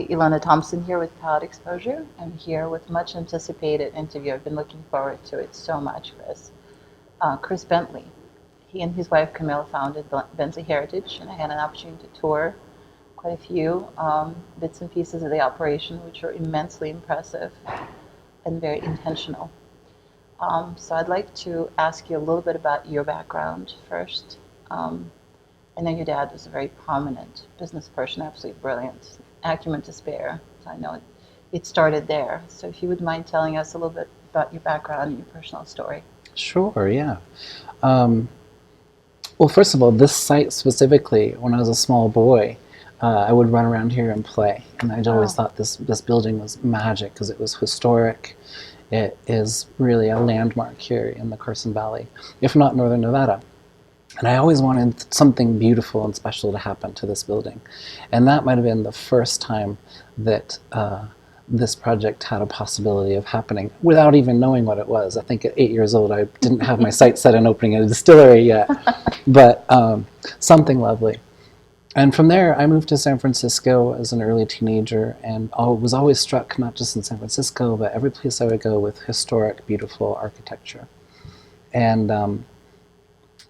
Ilona Thompson here with Palette Exposure. I'm here with much anticipated interview. I've been looking forward to it so much, Chris. Chris Bentley. He and his wife Camille founded Bentley Heritage, and I had an opportunity to tour quite a few bits and pieces of the operation, which were immensely impressive and very intentional. So I'd like to ask you a little bit about your background first. I know your dad was a very prominent business person, absolutely brilliant, acumen to spare. So I know it started there. So if you would mind telling us a little bit about your background and your personal story. Sure, yeah. Well, first of all, this site specifically, when I was a small boy, I would run around here and play. And I'd always thought this building was magic because it was historic. It is really a landmark here in the Carson Valley, if not Northern Nevada. And I always wanted something beautiful and special to happen to this building. And that might have been the first time that this project had a possibility of happening without even knowing what it was. I think at 8 years old, I didn't have my sights set on opening a distillery yet, but something lovely. And from there, I moved to San Francisco as an early teenager and was always struck, not just in San Francisco, but every place I would go with historic, beautiful architecture. And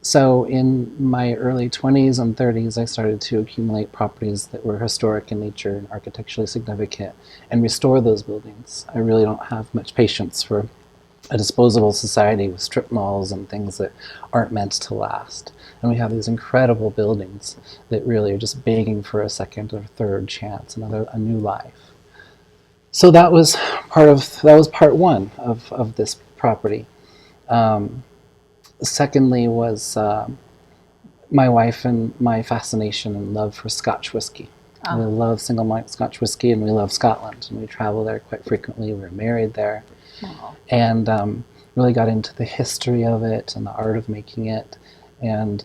so in my early 20s and 30s, I started to accumulate properties that were historic in nature and architecturally significant and restore those buildings. I really don't have much patience for a disposable society with strip malls and things that aren't meant to last. And we have these incredible buildings that really are just begging for a second or third chance, a new life. So that was part one of this property. Secondly was my wife and my fascination and love for Scotch whiskey. We love single malt Scotch whiskey, and we love Scotland, and we travel there quite frequently. We were married there, and really got into the history of it and the art of making it, and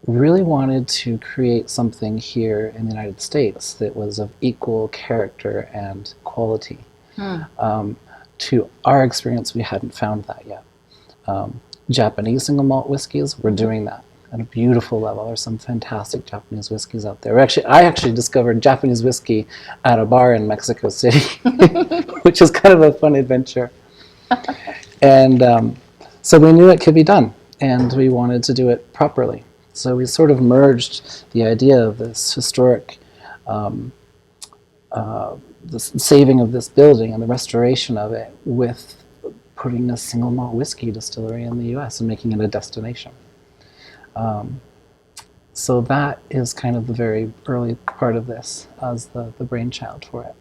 really wanted to create something here in the United States that was of equal character and quality. To our experience, we hadn't found that yet. Japanese single malt whiskeys, we're doing that at a beautiful level. There's some fantastic Japanese whiskeys out there. I actually discovered Japanese whiskey at a bar in Mexico City, which is kind of a fun adventure. And so we knew it could be done, and we wanted to do it properly. So we sort of merged the idea of this historic the saving of this building and the restoration of it with putting a single malt whiskey distillery in the U.S. and making it a destination. So that is kind of the very early part of this as the brainchild for it.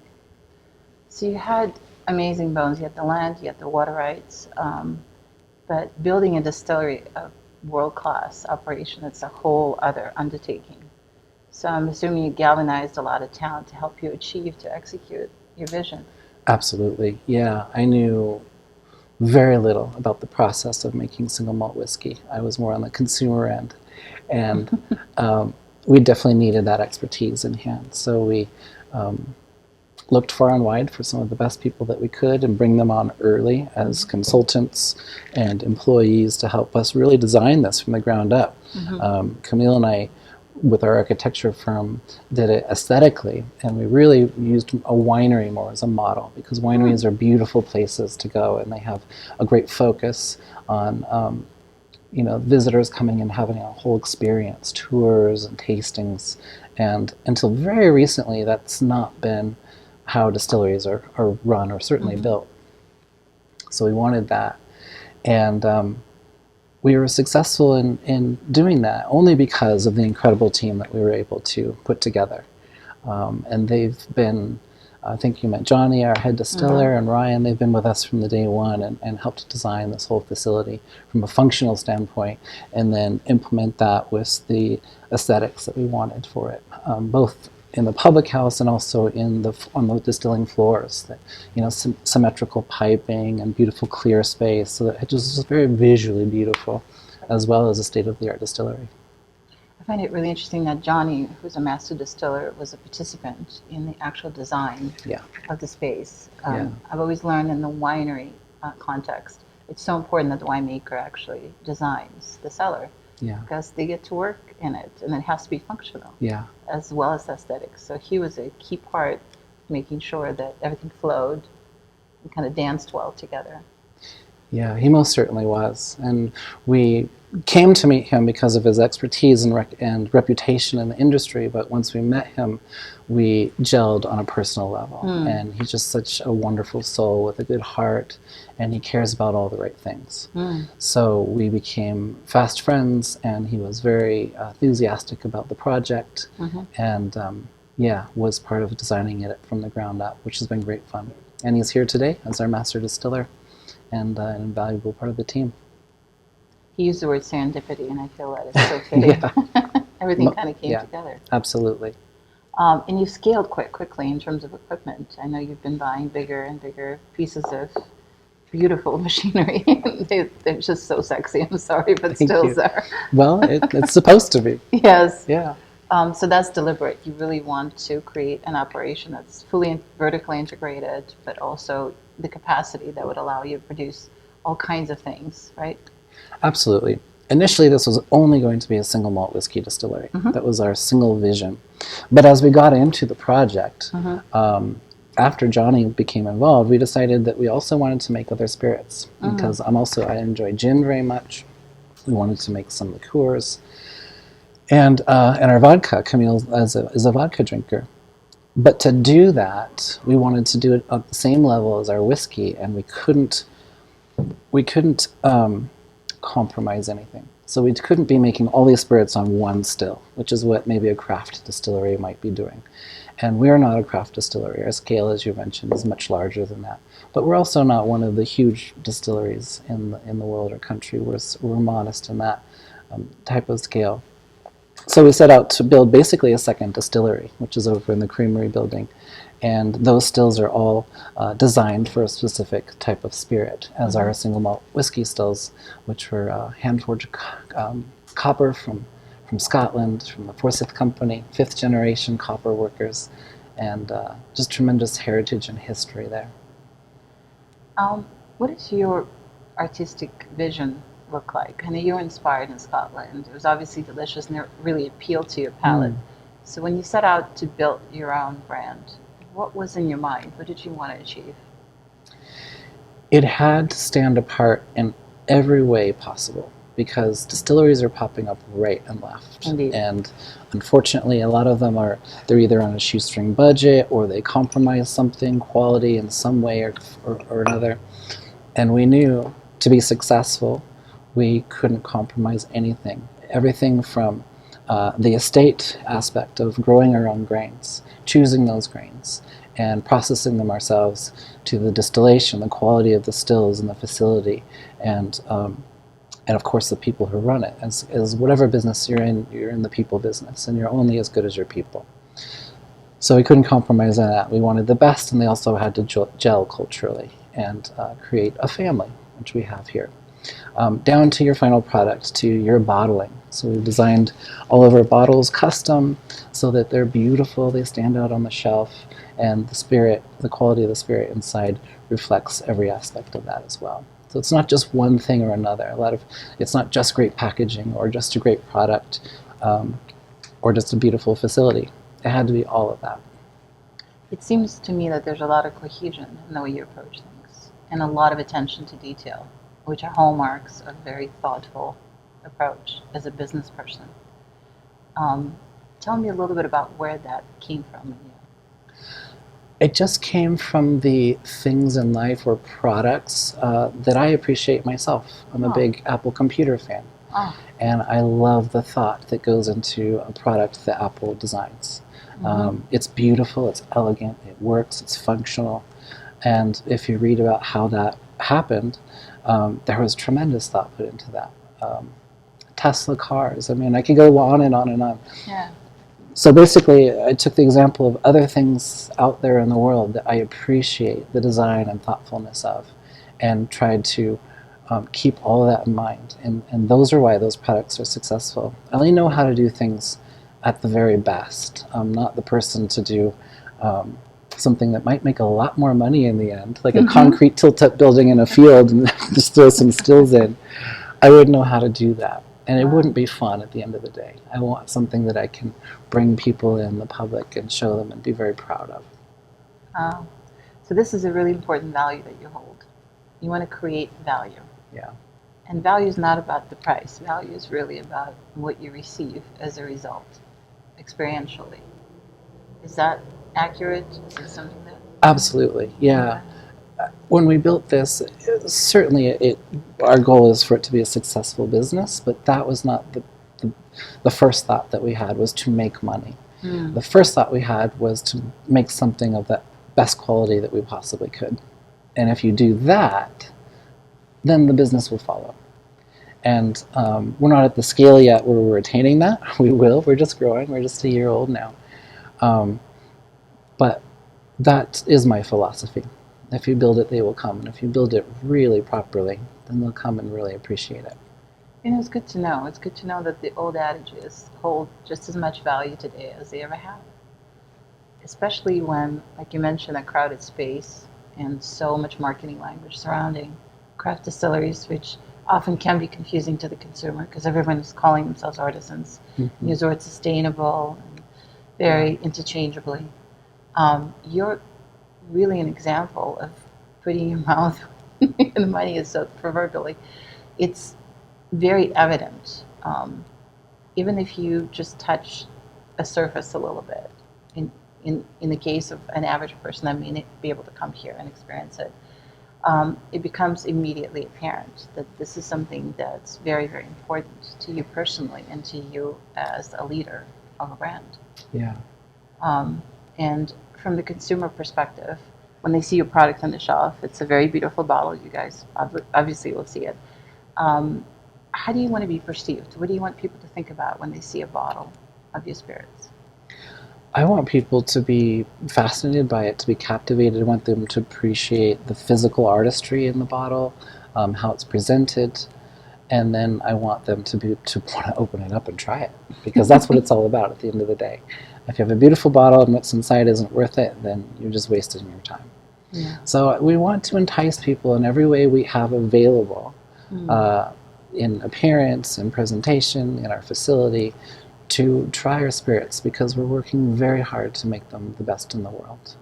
So you had amazing bones. You had the land, you had the water rights, but building a distillery, a world-class operation, it's a whole other undertaking. So I'm assuming you galvanized a lot of talent to help you execute your vision. Absolutely, yeah. I knew very little about the process of making single malt whiskey. I was more on the consumer end, and we definitely needed that expertise in hand. So we looked far and wide for some of the best people that we could and bring them on early as consultants and employees to help us really design this from the ground up. Camille and I, with our architecture firm, did it aesthetically, and we really used a winery more as a model, because wineries are beautiful places to go, and they have a great focus on visitors coming and having a whole experience, tours and tastings. And until very recently, that's not been how distilleries are run or certainly built. So we wanted that, and we were successful in doing that only because of the incredible team that we were able to put together. And they've been, I think you met Johnny, our head distiller, and Ryan. They've been with us from the day one and helped design this whole facility from a functional standpoint, and then implement that with the aesthetics that we wanted for it, both in the public house and also on the distilling floors. Symmetrical piping and beautiful clear space, so that it was just very visually beautiful, as well as a state-of-the-art distillery. I find it really interesting that Johnny, who's a master distiller, was a participant in the actual design of the space. I've always learned in the winery context, it's so important that the winemaker actually designs the cellar. Because they get to work in it, and it has to be functional, as well as aesthetics. So he was a key part making sure that everything flowed and kind of danced well together. Yeah, he most certainly was. And we came to meet him because of his expertise and reputation in the industry, but once we met him, we gelled on a personal level. And he's just such a wonderful soul with a good heart, and he cares about all the right things. So we became fast friends, and he was very enthusiastic about the project, and yeah, was part of designing it from the ground up, which has been great fun. And he's here today as our master distiller and an invaluable part of the team. He used the word serendipity, and I feel that it's so fitting. Everything kind of came together. Absolutely. And you've scaled quite quickly in terms of equipment. I know you've been buying bigger and bigger pieces of beautiful machinery. They're just so sexy. I'm sorry, but stills are. Well, it's supposed to be. Yes. Yeah. So that's deliberate. You really want to create an operation that's fully vertically integrated, but also the capacity that would allow you to produce all kinds of things, right? Absolutely. Initially, this was only going to be a single malt whiskey distillery. That was our single vision. But as we got into the project, after Johnny became involved, we decided that we also wanted to make other spirits, because I enjoy gin very much. We wanted to make some liqueurs. And our vodka, Camille is a vodka drinker. But to do that, we wanted to do it at the same level as our whiskey, and we couldn't compromise anything. So we couldn't be making all these spirits on one still, which is what maybe a craft distillery might be doing. And we are not a craft distillery. Our scale, as you mentioned, is much larger than that. But we're also not one of the huge distilleries in the world or country. We're modest in that type of scale. So we set out to build basically a second distillery, which is over in the Creamery building. And those stills are all designed for a specific type of spirit, as are single malt whiskey stills, which were hand-forged copper from Scotland, from the Forsyth Company, 5th generation copper workers, and just tremendous heritage and history there. What is your artistic vision look like? I know you were inspired in Scotland. It was obviously delicious and it really appealed to your palate. So when you set out to build your own brand, what was in your mind? What did you want to achieve? It had to stand apart in every way possible, because distilleries are popping up right and left. Indeed. And unfortunately, a lot of them they're either on a shoestring budget, or they compromise something, quality in some way or another. And we knew to be successful, we couldn't compromise anything. Everything from the estate aspect of growing our own grains, choosing those grains, and processing them ourselves, to the distillation, the quality of the stills and the facility, and of course the people who run it. As whatever business you're in the people business, and you're only as good as your people. So we couldn't compromise on that. We wanted the best, and they also had to gel culturally and create a family, which we have here. Down to your final product, to your bottling. So we've designed all of our bottles custom so that they're beautiful, they stand out on the shelf, and the quality of the spirit inside reflects every aspect of that as well. So it's not just one thing or another. It's not just great packaging or just a great product or just a beautiful facility. It had to be all of that. It seems to me that there's a lot of cohesion in the way you approach things, and a lot of attention to detail, which are hallmarks of a very thoughtful approach as a business person. Tell me a little bit about where that came from in you. It just came from the things in life or products that I appreciate myself. I'm a big Apple computer fan. And I love the thought that goes into a product that Apple designs. It's beautiful, it's elegant, it works, it's functional. And if you read about how that happened, there was tremendous thought put into that. Tesla cars, I mean, I could go on and on and on. Yeah. So basically, I took the example of other things out there in the world that I appreciate the design and thoughtfulness of, and tried to keep all of that in mind. And those are why those products are successful. I only know how to do things at the very best. I'm not the person to do something that might make a lot more money in the end, like a concrete tilt-up building in a field and just throw some stills in. I wouldn't know how to do that. And it wouldn't be fun at the end of the day. I want something that I can bring people in, the public, and show them and be very proud of. Uh, so this is a really important value that you hold. You want to create value. Yeah. And value is not about the price. Value is really about what you receive as a result, experientially. Is that accurate? Is it something that... Absolutely. Yeah. When we built this, certainly our goal is for it to be a successful business, but that was not the first thought that we had, was to make money. The first thought we had was to make something of the best quality that we possibly could. And if you do that, then the business will follow. And we're not at the scale yet where we're attaining that. We will. We're just growing. We're just a year old now. But that is my philosophy. If you build it, they will come. And if you build it really properly, then they'll come and really appreciate it. You know, it's good to know. It's good to know that the old adages hold just as much value today as they ever have. Especially when, like you mentioned, a crowded space and so much marketing language surrounding craft distilleries, which often can be confusing to the consumer because everyone is calling themselves artisans. Mm-hmm. Use the word sustainable and very interchangeably. You're really an example of putting your mouth where the money is, so proverbially. It's very evident, even if you just touch a surface a little bit. In the case of an average person that may be able to come here and experience it, it becomes immediately apparent that this is something that's very, very important to you personally and to you as a leader of a brand. Yeah. And from the consumer perspective, when they see your product on the shelf, it's a very beautiful bottle. You guys obviously will see it. How do you want to be perceived? What do you want people to think about when they see a bottle of your spirits? I want people to be fascinated by it, to be captivated. I want them to appreciate the physical artistry in the bottle, how it's presented, and then I want them to want to open it up and try it, because that's what it's all about at the end of the day. If you have a beautiful bottle and what's inside isn't worth it, then you're just wasting your time. Yeah. So we want to entice people in every way we have available, in appearance, in presentation, in our facility, to try our spirits, because we're working very hard to make them the best in the world.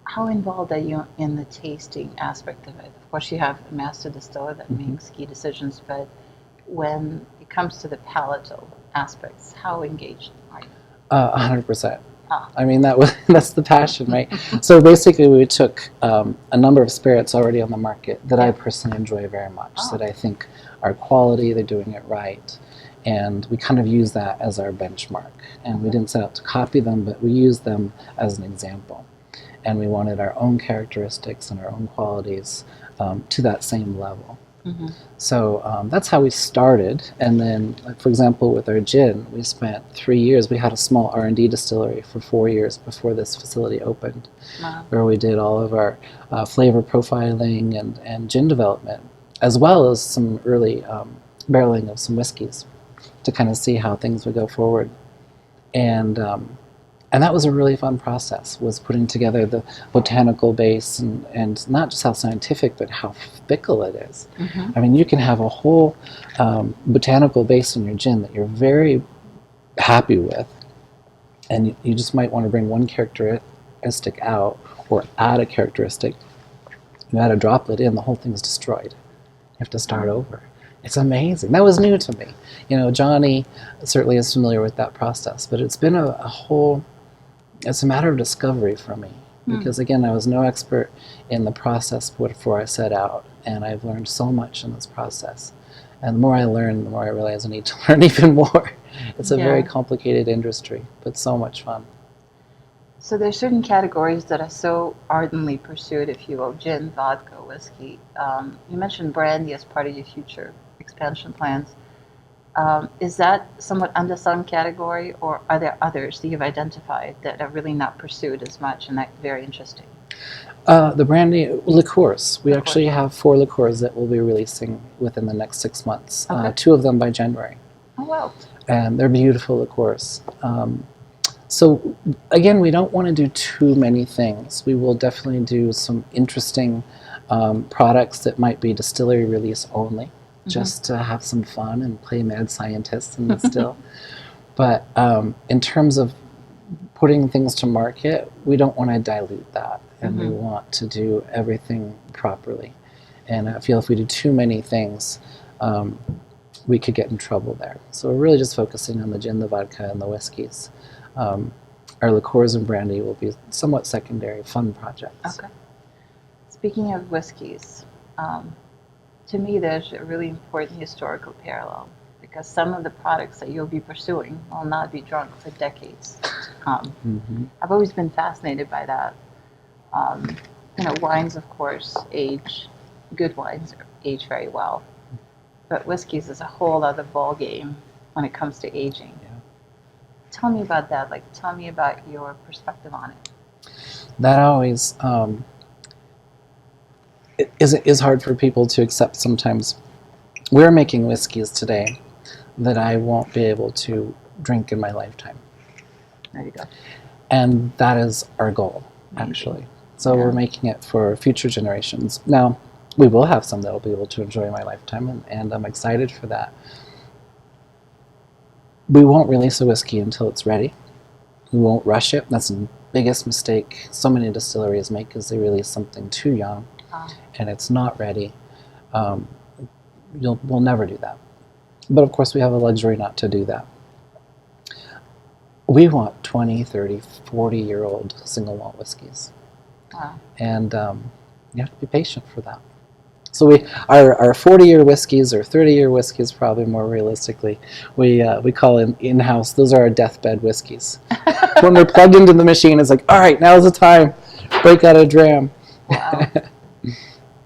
How involved are you in the tasting aspect of it? Of course, you have a master distiller that makes key decisions, but when it comes to the palatal aspects, how engaged are you? 100%. I mean, that's the passion, right? So basically we took a number of spirits already on the market that I personally enjoy very much, that I think are quality, they're doing it right, and we kind of use that as our benchmark. And we didn't set out to copy them, but we used them as an example. And we wanted our own characteristics and our own qualities to that same level. Mm-hmm. So that's how we started. And then, like, for example, with our gin, we spent 3 years. We had a small R&D distillery for 4 years before this facility opened, where we did all of our flavor profiling and gin development, as well as some early barreling of some whiskeys to kind of see how things would go forward. And that was a really fun process, was putting together the botanical base and not just how scientific, but how fickle it is. Mm-hmm. I mean, you can have a whole botanical base in your gin that you're very happy with, and you just might want to bring one characteristic out or add a characteristic. You add a droplet in, the whole thing's destroyed. You have to start over. It's amazing. That was new to me. You know, Johnny certainly is familiar with that process, but it's been it's a matter of discovery for me, because again, I was no expert in the process before I set out, and I've learned so much in this process. And the more I learn, the more I realize I need to learn even more. It's a very complicated industry, but so much fun. So there's certain categories that are so ardently pursued, if you will: gin, vodka, whiskey. You mentioned brandy as part of your future expansion plans. Is that somewhat undersung category, or are there others that you've identified that are really not pursued as much and that very interesting? The brandy liqueurs. We actually have 4 liqueurs that we'll be releasing within the next 6 months. 2 of them by January. Oh, wow. And they're beautiful liqueurs. So again, we don't want to do too many things. We will definitely do some interesting products that might be distillery release only, just to have some fun and play mad scientists and distill. But in terms of putting things to market, we don't want to dilute that, and we want to do everything properly. And I feel if we do too many things, we could get in trouble there. So we're really just focusing on the gin, the vodka, and the whiskeys. Our liqueurs and brandy will be somewhat secondary, fun projects. Okay. Speaking of whiskeys, to me there's a really important historical parallel, because some of the products that you'll be pursuing will not be drunk for decades to come. I've always been fascinated by that. Wines, of course, age, good wines age very well. But whiskeys is a whole other ball game when it comes to aging. Yeah. Tell me about that. Tell me about your perspective on it. That always is hard for people to accept sometimes. We're making whiskeys today that I won't be able to drink in my lifetime. There you go. And that is our goal, actually. So we're making it for future generations. Now, we will have some that I'll be able to enjoy in my lifetime, and I'm excited for that. We won't release a whiskey until it's ready. We won't rush it. That's the biggest mistake so many distilleries make, is they release something too young and it's not ready. We'll never do that. But of course we have a luxury not to do that. We want 20, 30, 40-year-old single malt whiskeys. Wow. And you have to be patient for that. So our 40-year whiskeys, or 30-year whiskeys probably more realistically, we call in-house, those are our deathbed whiskeys. When they're plugged into the machine, it's like, all right, now's the time, break out a dram. Wow.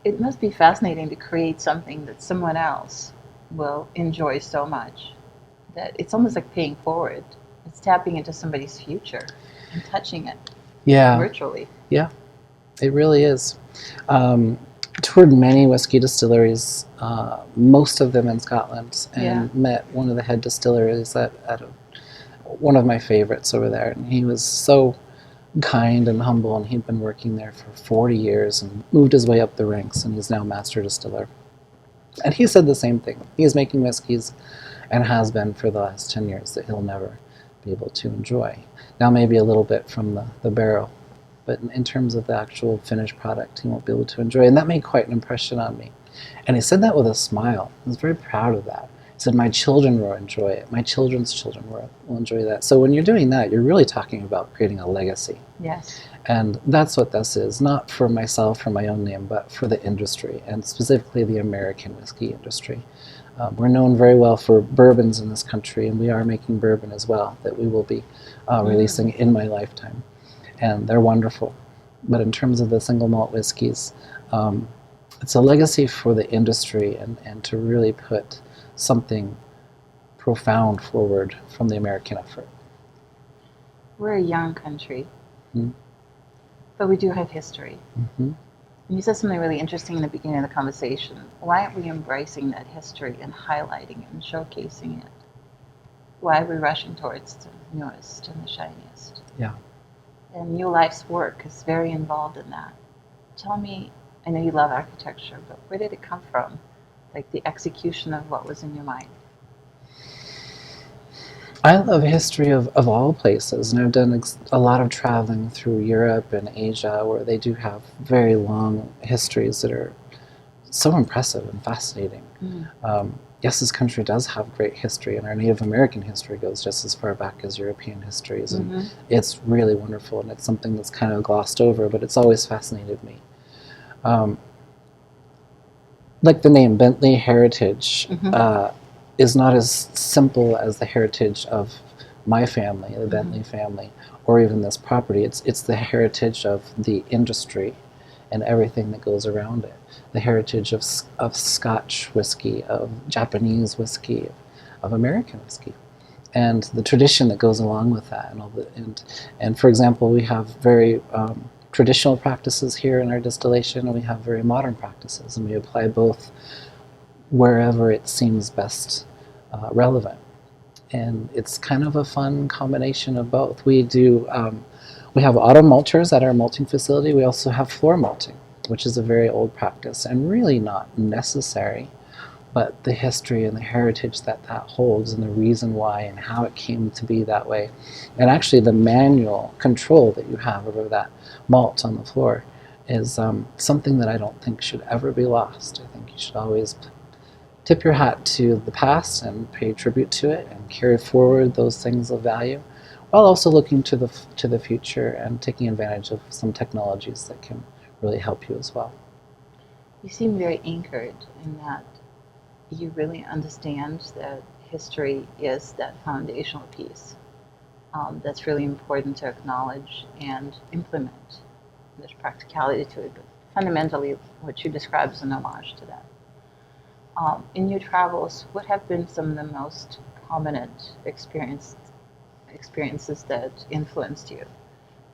It must be fascinating to create something that someone else will enjoy so much that it's almost like paying forward. It's tapping into somebody's future and touching it virtually. Yeah, it really is. Toured many whiskey distilleries, most of them in Scotland, and met one of the head distillers at one of my favorites over there. And he was so kind and humble, and he'd been working there for 40 years and moved his way up the ranks, and he's now master distiller. And he said the same thing. He's making whiskeys, and has been for the last 10 years, that he'll never be able to enjoy. Now maybe a little bit from the barrel, but in terms of the actual finished product, he won't be able to enjoy. And that made quite an impression on me. And he said that with a smile. He was very proud of that. He said, my children will enjoy it. My children's children will enjoy that. So when you're doing that, you're really talking about creating a legacy. Yes. And that's what this is, not for myself, for my own name, but for the industry, and specifically the American whiskey industry. We're known very well for bourbons in this country, and we are making bourbon as well that we will be releasing in my lifetime. And they're wonderful. But in terms of the single malt whiskeys, it's a legacy for the industry, and to really put something profound forward from the American effort. We're a young country, but we do have history. And you said something really interesting in the beginning of the conversation. Why aren't we embracing that history and highlighting it and showcasing it? Why are we rushing towards the newest and the shiniest? Yeah. And New Life's work is very involved in that. Tell me, I know you love architecture, but where did it come from? Like the execution of what was in your mind? I love history of all places, and I've done a lot of traveling through Europe and Asia, where they do have very long histories that are so impressive and fascinating. Yes, this country does have great history, and our Native American history goes just as far back as European histories, and it's really wonderful, and it's something that's kind of glossed over, but it's always fascinated me. Like the name Bentley Heritage is not as simple as the heritage of my family, the Bentley family, or even this property. It's the heritage of the industry and everything that goes around it. The heritage of Scotch whiskey, of Japanese whiskey, of American whiskey, and the tradition that goes along with that. And for example, we have very traditional practices here in our distillation, and we have very modern practices, and we apply both wherever it seems best relevant. And it's kind of a fun combination of both. We have auto malters at our malting facility. We also have floor malting, which is a very old practice and really not necessary, but the history and the heritage that holds and the reason why and how it came to be that way. And actually the manual control that you have over that malt on the floor is something that I don't think should ever be lost. I think you should always tip your hat to the past and pay tribute to it and carry forward those things of value, while also looking to the future and taking advantage of some technologies that can really help you as well. You seem very anchored in that you really understand that history is that foundational piece that's really important to acknowledge and implement. There's practicality to it, but fundamentally what you describe is an homage to that. In your travels, what have been some of the most prominent experiences that influenced you,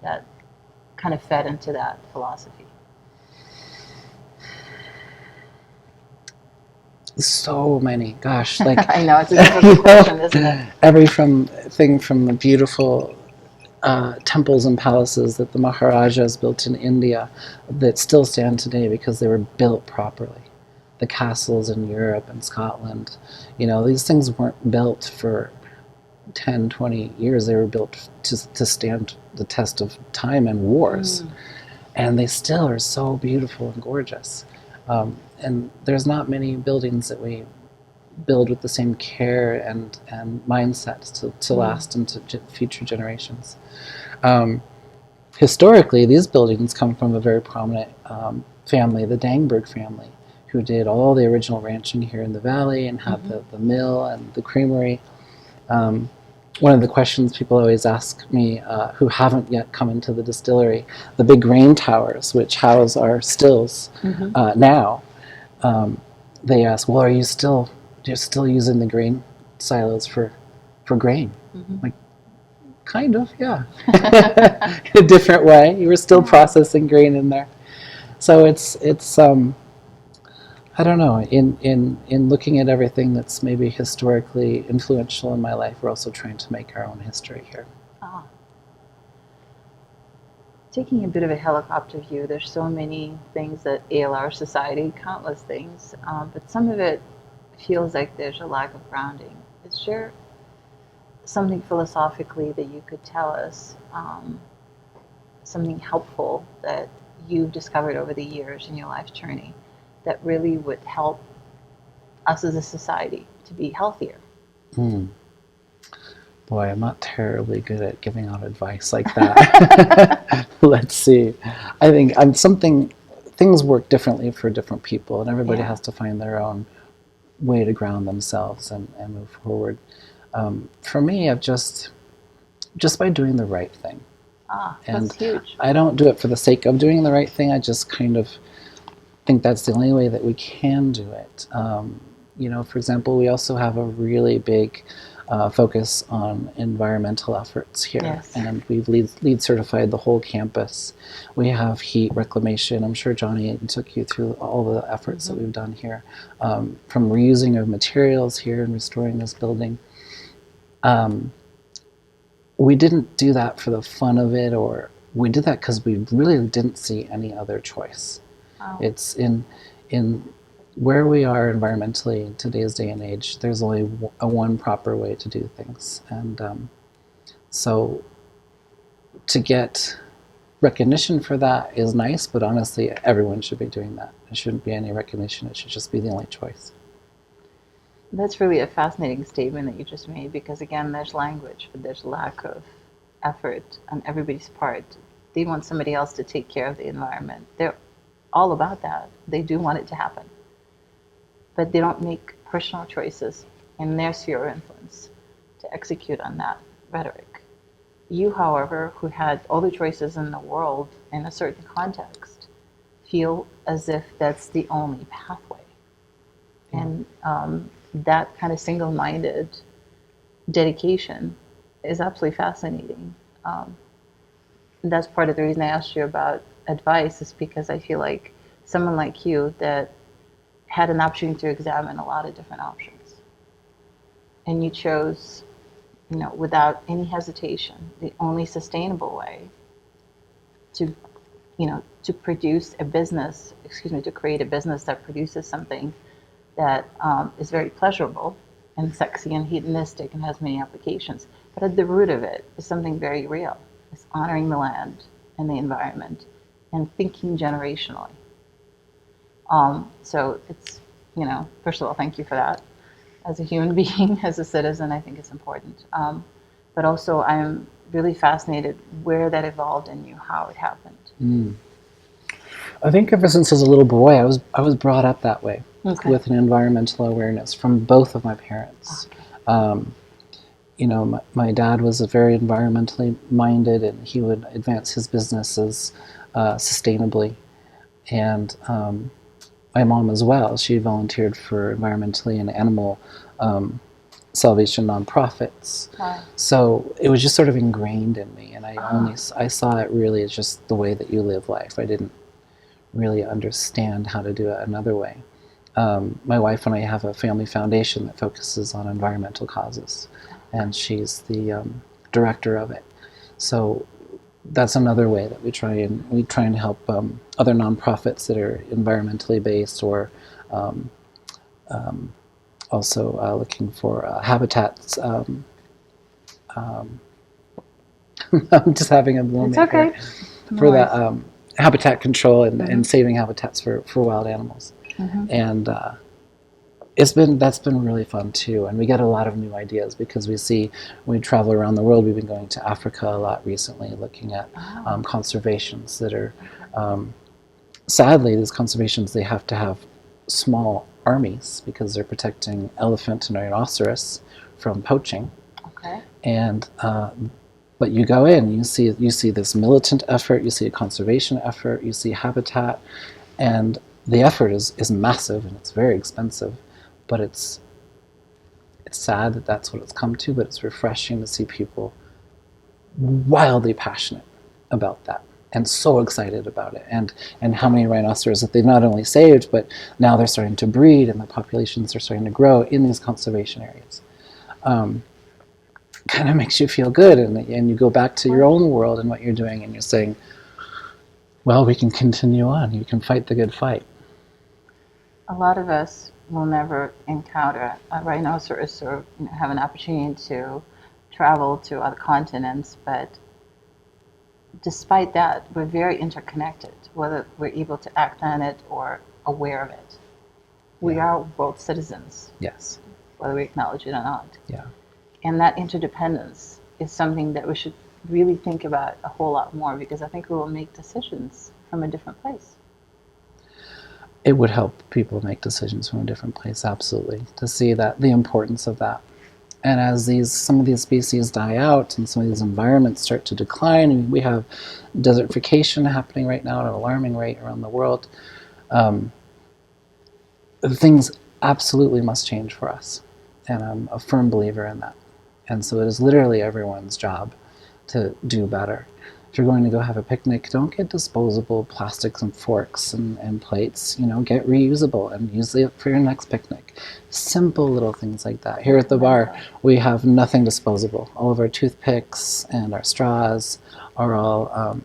that kind of fed into that philosophy? So many, gosh, like I know, it's a difficult question, isn't it? every thing from the beautiful temples and palaces that the Maharajas built in India that still stand today because they were built properly. The castles in Europe and Scotland, these things weren't built for 10, 20 years. They were built to stand the test of time and wars. And they still are so beautiful and gorgeous. And there's not many buildings that we build with the same care and mindset to last into future generations. Historically, these buildings come from a very prominent family, the Dangberg family, who did all the original ranching here in the valley and had the mill and the creamery. One of the questions people always ask me who haven't yet come into the distillery, the big grain towers, which house our stills now, they ask, well, are you still using the grain silos for grain? Like, kind of, yeah. In a different way. You were still processing grain in there. So it's I don't know, in looking at everything that's maybe historically influential in my life, we're also trying to make our own history here. Taking a bit of a helicopter view, there's so many things that ail our society, countless things, but some of it feels like there's a lack of grounding. Is there something philosophically that you could tell us, something helpful that you've discovered over the years in your life journey that really would help us as a society to be healthier? Boy, I'm not terribly good at giving out advice like that. Let's see. I think things work differently for different people, and everybody has to find their own way to ground themselves and move forward. For me, I've just by doing the right thing. And that's huge. I don't do it for the sake of doing the right thing. I just kind of think that's the only way that we can do it. For example, we also have a really big focus on environmental efforts here, and we've LEED certified the whole campus. We have heat reclamation. I'm sure Johnny took you through all the efforts that we've done here, from reusing of materials here and restoring this building. We didn't do that for the fun of it, or we did that because we really didn't see any other choice. It's in where we are environmentally in today's day and age, there's only one proper way to do things. And so to get recognition for that is nice, but honestly, everyone should be doing that. There shouldn't be any recognition. It should just be the only choice. That's really a fascinating statement that you just made, because again, there's language, but there's lack of effort on everybody's part. They want somebody else to take care of the environment. They're all about that. They do want it to happen. But they don't make personal choices in their sphere of influence to execute on that rhetoric. You, however, who had all the choices in the world in a certain context, feel as if that's the only pathway. And that kind of single-minded dedication is absolutely fascinating. That's part of the reason I asked you about advice, is because I feel like someone like you that had an opportunity to examine a lot of different options, and you chose, without any hesitation, the only sustainable way to create a business that produces something that is very pleasurable and sexy and hedonistic and has many applications. But at the root of it is something very real. It's honoring the land and the environment and thinking generationally. So it's, first of all, thank you for that. As a human being, as a citizen, I think it's important. But also, I'm really fascinated where that evolved in you, how it happened. I think ever since I was a little boy, I was brought up that way, Okay. with an environmental awareness from both of my parents. Okay. My dad was a very environmentally minded, and he would advance his businesses sustainably. And my mom as well, she volunteered for environmentally and animal salvation nonprofits. Wow. So it was just sort of ingrained in me, and I saw it really as just the way that you live life. I didn't really understand how to do it another way. My wife and I have a family foundation that focuses on environmental causes, and she's the director of it. So that's another way that we try and help other nonprofits that are environmentally based, or also looking for habitats. I'm just having a moment It's okay. here for that habitat control and saving habitats for wild animals. And that's been really fun too, and we get a lot of new ideas because when we travel around the world. We've been going to Africa a lot recently, looking at conservations that are sadly, these conservations, they have to have small armies because they're protecting elephant and rhinoceros from poaching. Okay. And but you go in, you see this militant effort, you see a conservation effort, you see habitat, and the effort is massive and it's very expensive, but it's sad that that's what it's come to, but it's refreshing to see people wildly passionate about that and so excited about it, and how many rhinoceros that they've not only saved, but now they're starting to breed and the populations are starting to grow in these conservation areas. Kind of makes you feel good, and you go back to your own world and what you're doing, and you're saying, well, we can continue on. You can fight the good fight. A lot of us will never encounter a rhinoceros or have an opportunity to travel to other continents, but despite that, we're very interconnected, whether we're able to act on it or aware of it. We are world citizens. Yes. Whether we acknowledge it or not. Yeah. And that interdependence is something that we should really think about a whole lot more, because I think we will make decisions from a different place. It would help people make decisions from a different place, absolutely, to see that the importance of that. And as some of these species die out and some of these environments start to decline, we have desertification happening right now at an alarming rate around the world. Things absolutely must change for us, and I'm a firm believer in that. And so it is literally everyone's job to do better. If you're going to go have a picnic, don't get disposable plastics and forks and plates. Get reusable and use it for your next picnic. Simple little things like that. Here at the bar, we have nothing disposable. All of our toothpicks and our straws are all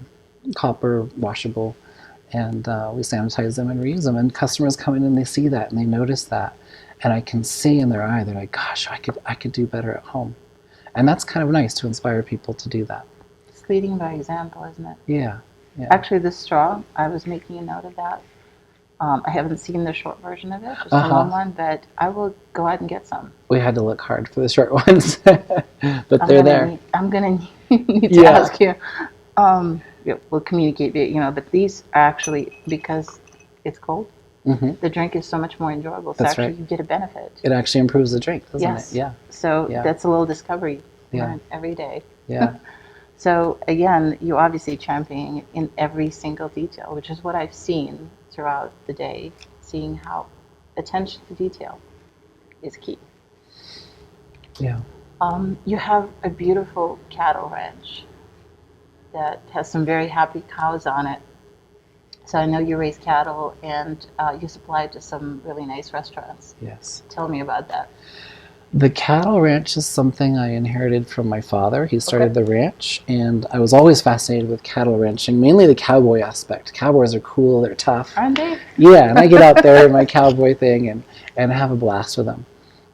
copper washable, and we sanitize them and reuse them. And customers come in and they see that and they notice that, and I can see in their eye, they're like, "Gosh, I could do better at home," and that's kind of nice to inspire people to do that. Leading by example, isn't it? Yeah. Actually, the straw, I was making a note of that. I haven't seen the short version of it, just the long one, but I will go out and get some. We had to look hard for the short ones, but they're there. I'm going to need to ask you. We'll communicate, but these are actually, because it's cold, the drink is so much more enjoyable. So That's actually, right. you get a benefit. It actually improves the drink, doesn't it? Yeah. So that's a little discovery every day. Yeah. So again, you obviously championing in every single detail, which is what I've seen throughout the day, seeing how attention to detail is key. Yeah. You have a beautiful cattle ranch that has some very happy cows on it. So I know you raise cattle and you supply to some really nice restaurants. Yes. Tell me about that. The cattle ranch is something I inherited from my father. He started Okay. the ranch, and I was always fascinated with cattle ranching, mainly the cowboy aspect. Cowboys are cool, they're tough. Aren't they? Yeah, and I get out there in my cowboy thing and have a blast with them.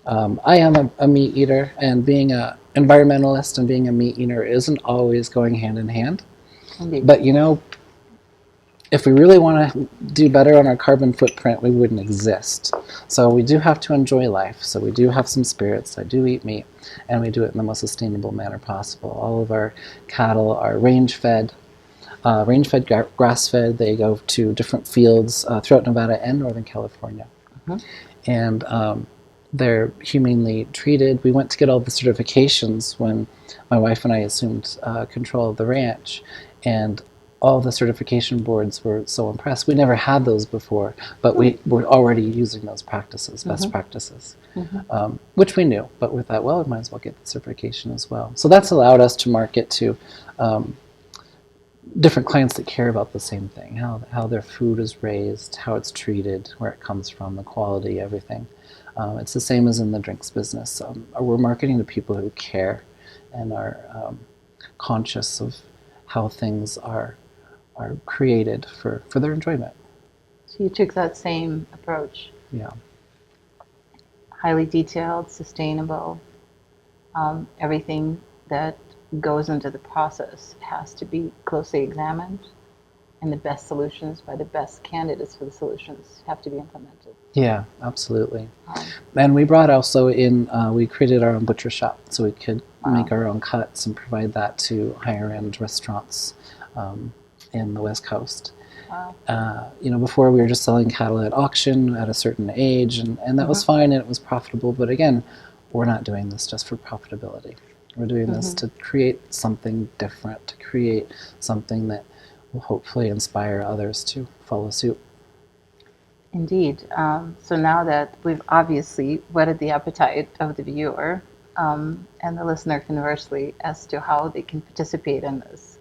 I am a meat eater, and being an environmentalist and being a meat eater isn't always going hand in hand. Indeed. But if we really want to do better on our carbon footprint, we wouldn't exist. So we do have to enjoy life. So we do have some spirits. I do eat meat, and we do it in the most sustainable manner possible. All of our cattle are range-fed, grass-fed. They go to different fields throughout Nevada and Northern California. Mhm. And they're humanely treated. We went to get all the certifications when my wife and I assumed control of the ranch, and all the certification boards were so impressed. We never had those before, but we were already using those practices, best practices, which we knew. But we thought, well, we might as well get the certification as well. So that's allowed us to market to different clients that care about the same thing, how their food is raised, how it's treated, where it comes from, the quality, everything. It's the same as in the drinks business. We're marketing to people who care and are conscious of how things are created for their enjoyment. So you took that same approach, Yeah. highly detailed, sustainable. Everything that goes into the process has to be closely examined, and the best solutions by the best candidates for the solutions have to be implemented. Yeah, absolutely. Um, And we brought also in, we created our own butcher shop so we could Wow. make our own cuts and provide that to higher end restaurants in the West Coast. wow. Before we were just selling cattle at auction at a certain age, and that was fine and it was profitable. But again, we're not doing this just for profitability. We're doing this to create something different, to create something that will hopefully inspire others to follow suit. Indeed. So now that we've obviously whetted the appetite of the viewer and the listener conversely as to how they can participate in this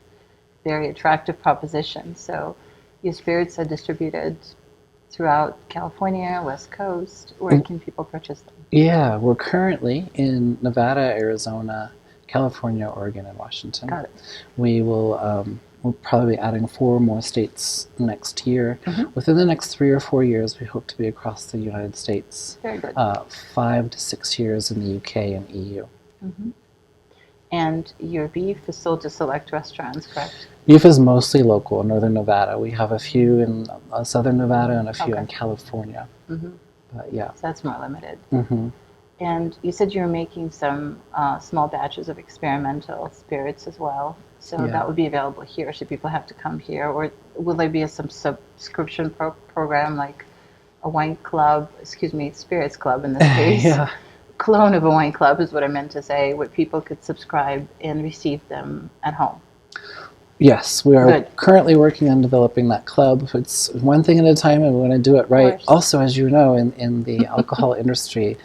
very attractive proposition. So your spirits are distributed throughout California, West Coast. Where can people purchase them? Yeah, we're currently in Nevada, Arizona, California, Oregon, and Washington. Got it. We'll probably be adding 4 more states next year. Within the next 3 or 4 years, we hope to be across the United States. Very good. 5 to 6 years in the UK and EU. And your beef is sold to select restaurants, correct? Beef is mostly local in northern Nevada. We have a few in southern Nevada and a few in California. But yeah. So that's more limited. Mm-hmm. And you said you were making some small batches of experimental spirits as well. So that would be available here. Should people have to come here? Or will there be some subscription program like a wine club, spirits club in this case? Yeah. Clone of a wine club is what I meant to say, where people could subscribe and receive them at home. Yes, we are Good. currently working on developing that club. It's one thing at a time, and we want to do it right. Also, as you know, in the alcohol industry,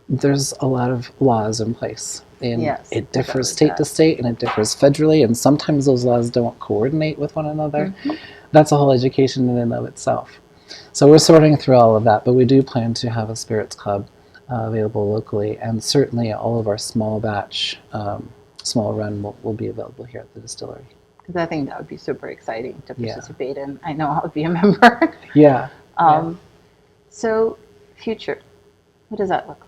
there's a lot of laws in place. And it differs state to state, and it differs federally, and sometimes those laws don't coordinate with one another. That's a whole education in and of itself. So we're sorting through all of that, but we do plan to have a spirits club available locally, and certainly all of our small batch, small run will be available here at the distillery. Because I think that would be super exciting to participate in. I know I'll be a member. Yeah. So, future, what does that look like?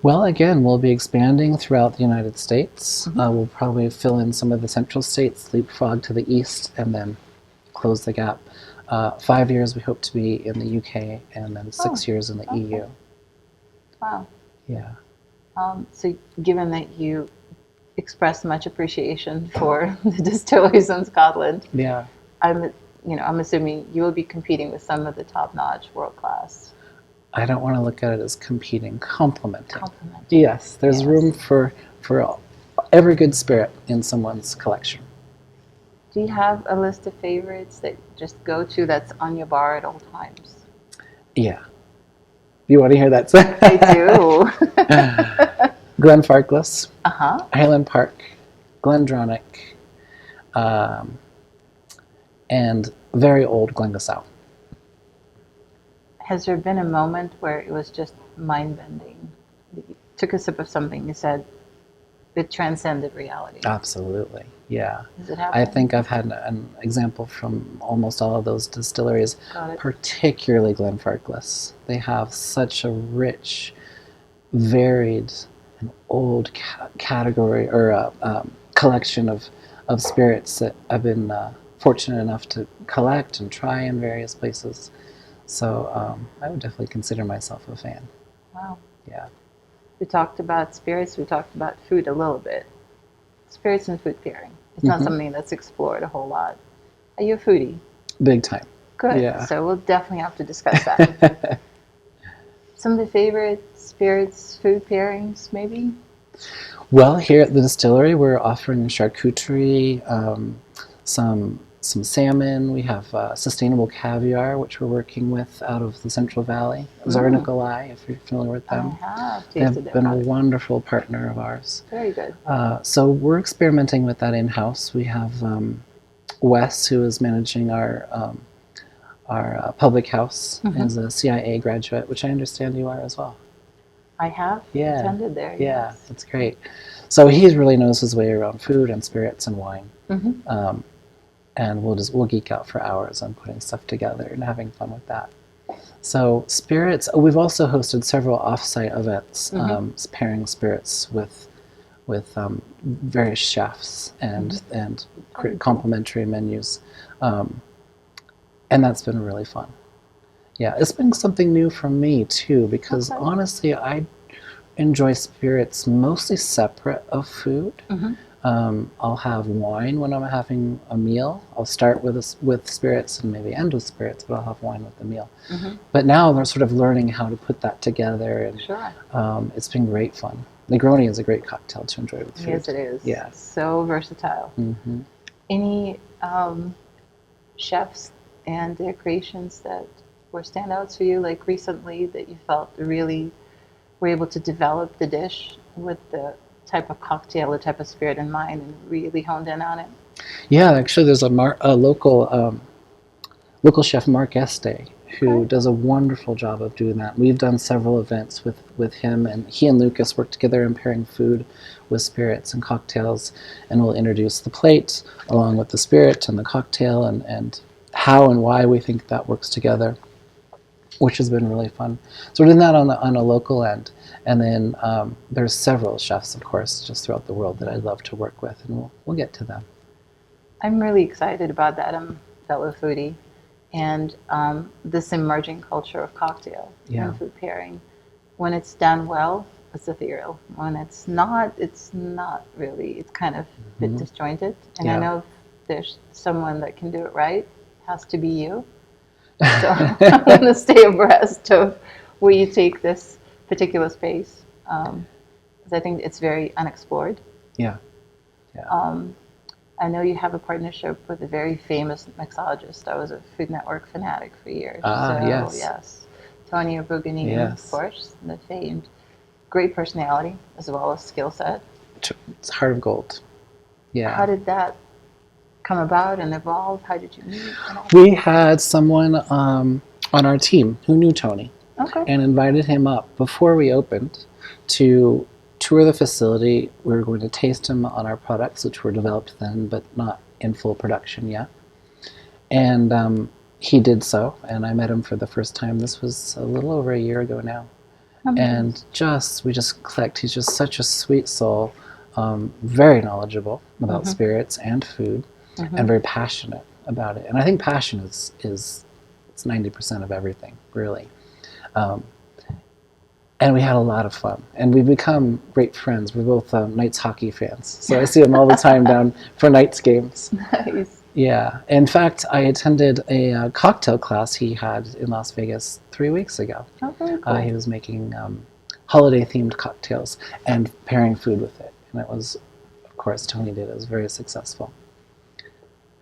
Well, again, we'll be expanding throughout the United States. We'll probably fill in some of the central states, leapfrog to the east, and then close the gap. 5 years we hope to be in the UK, and then 6 years in the EU. Wow. Yeah. So given that you expressed much appreciation for the distilleries in Scotland, I'm assuming you will be competing with some of the top-notch, world-class. I don't want to look at it as competing, complementing. Yes, there's room for every good spirit in someone's collection. Do you have a list of favorites that just go to that's on your bar at all times? Yeah. You want to hear that? I do. Glenfarclas, Highland Park, Glendronach, and very old Glengasau. Has there been a moment where it was just mind-bending? took a sip of something, you said it transcended reality. Absolutely, yeah. Does it I happen? think I've had an example from almost all of those distilleries, Got it. particularly Glenfarclas. They have such a rich, varied, and old category or collection of spirits that I've been fortunate enough to collect and try in various places. So I would definitely consider myself a fan. Wow. Yeah. We talked about spirits, we talked about food a little bit. Spirits and food pairing. It's not something that's explored a whole lot. Are you a foodie? Big time. Good. Yeah. So we'll definitely have to discuss that. Some of the favorite spirits, food pairings, maybe? Well, here at the distillery, we're offering charcuterie, some salmon. We have sustainable caviar, which we're working with out of the Central Valley. Tsar Nikolai, if you're familiar with them. I have They've tasted their been a product. wonderful partner of ours. Very good. So we're experimenting with that in-house. We have Wes, who is managing our public house, is a CIA graduate, which I understand you are as well. I have attended there. Yeah, Yes. that's great. So he really knows his way around food and spirits and wine. And we'll geek out for hours on putting stuff together and having fun with that. So spirits, we've also hosted several off-site events, pairing spirits with various chefs and complimentary menus, and that's been really fun. Yeah, it's been something new for me too, because honestly, I enjoy spirits mostly separate of food. I'll have wine when I'm having a meal. I'll start with spirits and maybe end with spirits, but I'll have wine with the meal. But now we're sort of learning how to put that together, and it's been great fun. Negroni is a great cocktail to enjoy with food. Yes, it is. Yeah. So versatile. Any chefs and their creations that were standouts for you, like recently, that you felt really were able to develop the dish with the type of cocktail, the type of spirit in mind, and really honed in on it? Yeah, actually, there's a local chef, Mark Este, who does a wonderful job of doing that. We've done several events with him, and he and Lucas work together in pairing food with spirits and cocktails, and we'll introduce the plate along with the spirit and the cocktail and how and why we think that works together, which has been really fun. So we're doing that on a local end. And then there's several chefs, of course, just throughout the world that I'd love to work with, and we'll get to them. I'm really excited about that. I'm a fellow foodie. And this emerging culture of cocktail and food pairing, when it's done well, it's ethereal. When it's not really. It's kind of a bit disjointed. And I know if there's someone that can do it right, it has to be you. So I'm going to stay abreast of where you take this particular space, because I think it's very unexplored. Yeah. I know you have a partnership with a very famous mixologist. I was a Food Network fanatic for years. Yes. Tony Bourguignon, of course, the famed. Great personality as well as skill set. It's heart of gold. Yeah. How did that come about and evolve? How did you meet? We had someone on our team who knew Tony and invited him up before we opened to tour the facility. We were going to taste him on our products, which were developed then but not in full production yet. And he did so, and I met him for the first time. This was a little over a year ago now. And we just clicked. He's just such a sweet soul, very knowledgeable about spirits and food, and very passionate about it. And I think passion is it's 90% of everything, really. And we had a lot of fun, and we've become great friends. We're both Knights hockey fans, so I see him all the time down for Knights games. Nice. Yeah. In fact, I attended a cocktail class he had in Las Vegas 3 weeks ago. Oh, very cool. He was making holiday-themed cocktails and pairing food with it, and it was, of course, Tony did. It was very successful.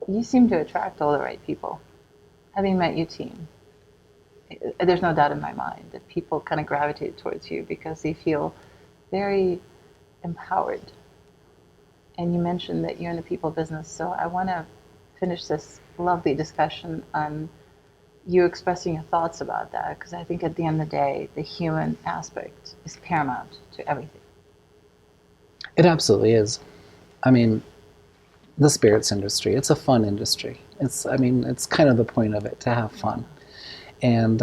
You seem to attract all the right people. Having met your team, there's no doubt in my mind that people kind of gravitate towards you because they feel very empowered. And you mentioned that you're in the people business, so I want to finish this lovely discussion on you expressing your thoughts about that, because I think at the end of the day, the human aspect is paramount to everything. It absolutely is. I mean, the spirits industry, it's a fun industry. It's kind of the point of it, to have fun. And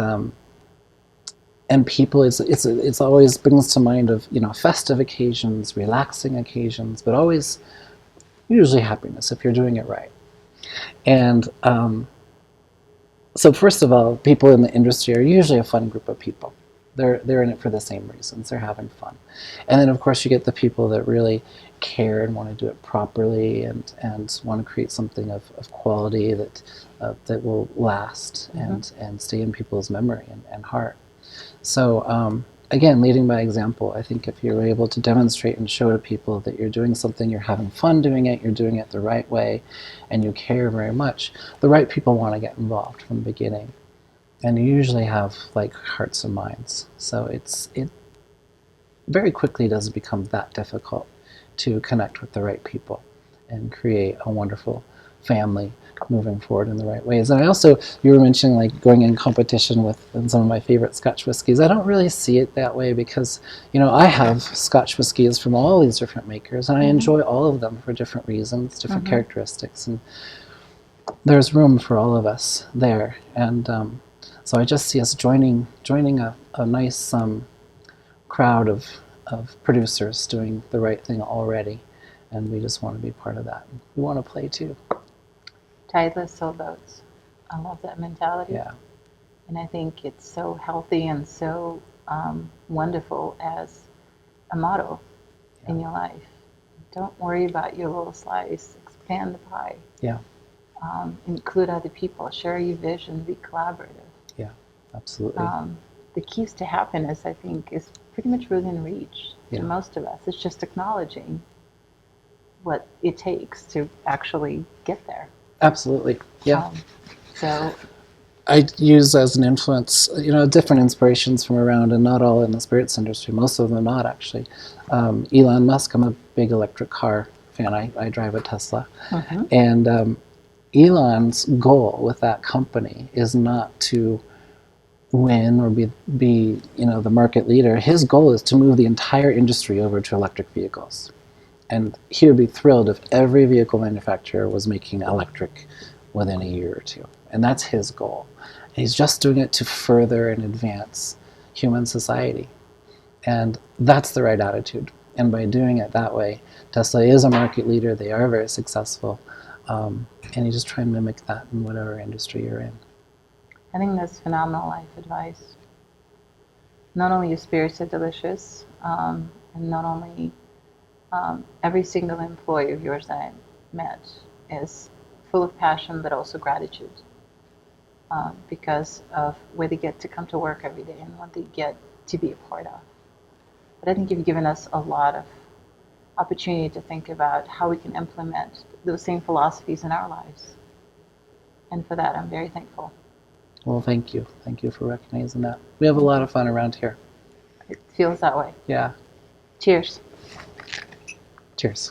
people, it's always brings to mind of, festive occasions, relaxing occasions, but always usually happiness if you're doing it right. And so first of all, people in the industry are usually a fun group of people. They're in it for the same reasons. They're having fun. And then, of course, you get the people that really care and want to do it properly and want to create something of quality that will last and stay in people's memory and heart. So, again, leading by example, I think if you're able to demonstrate and show to people that you're doing something, you're having fun doing it, you're doing it the right way, and you care very much, the right people want to get involved from the beginning. And you usually have like hearts and minds. So it very quickly doesn't become that difficult to connect with the right people and create a wonderful family moving forward in the right ways. And I also, you were mentioning like going in competition with some of my favorite Scotch whiskies. I don't really see it that way because, I have Scotch whiskies from all these different makers and I enjoy all of them for different reasons, different characteristics. And there's room for all of us there. And so I just see us joining a nice crowd of producers doing the right thing already, and we just want to be part of that. We want to play too. Tideless sailboats. I love that mentality. Yeah. And I think it's so healthy and so wonderful as a motto in your life. Don't worry about your little slice. Expand the pie. Yeah. Include other people. Share your vision. Be collaborative. Yeah, absolutely. The keys to happiness, I think, is pretty much within reach to most of us. It's just acknowledging what it takes to actually get there. Absolutely. Yeah. So I use as an influence, different inspirations from around, and not all in the spirits industry. Most of them not, actually. Elon Musk, I'm a big electric car fan. I drive a Tesla. And Elon's goal with that company is not to win or be the market leader. His goal is to move the entire industry over to electric vehicles. And he would be thrilled if every vehicle manufacturer was making electric within a year or two. And that's his goal. And he's just doing it to further and advance human society. And that's the right attitude. And by doing it that way, Tesla is a market leader. They are very successful. And you just try and mimic that in whatever industry you're in. I think that's phenomenal life advice. Not only your spirits are delicious, and not only every single employee of yours that I met is full of passion, but also gratitude because of where they get to come to work every day and what they get to be a part of. But I think you've given us a lot of opportunity to think about how we can implement those same philosophies in our lives. And for that, I'm very thankful. Well, thank you. Thank you for recognizing that. We have a lot of fun around here. It feels that way. Yeah. Cheers. Cheers.